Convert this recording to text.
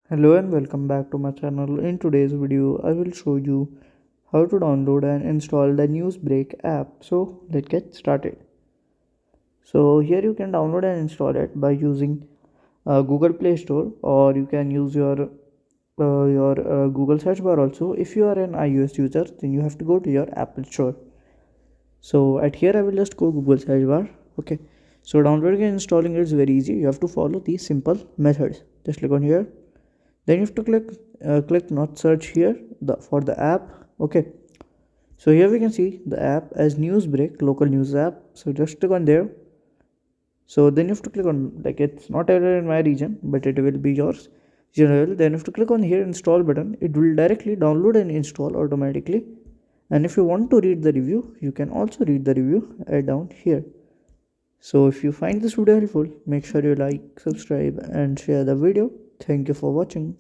Hello and welcome back to my channel. In today's video, I will show you how to download and install the NewsBreak app. So let's get started. So here you can download and install it by using Google Play Store, or you can use your Google search bar also. If you are an iOS user, then you have to go to your Apple Store. So at here I will just go Google search bar. Okay. So downloading and installing it is very easy. You have to follow these simple methods. Just click on here. Then you have to click not search here for the app. Okay, so here we can see the app as NewsBreak local news app. So just click on there. So then you have to click on, like, it's not available in my region, but it will be yours general. Then you have to click on here install button. It will directly download and install automatically. And if you want to read the review, you can also read the review down here. So if you find this video helpful, make sure you like, subscribe and share the video. Thank you for watching.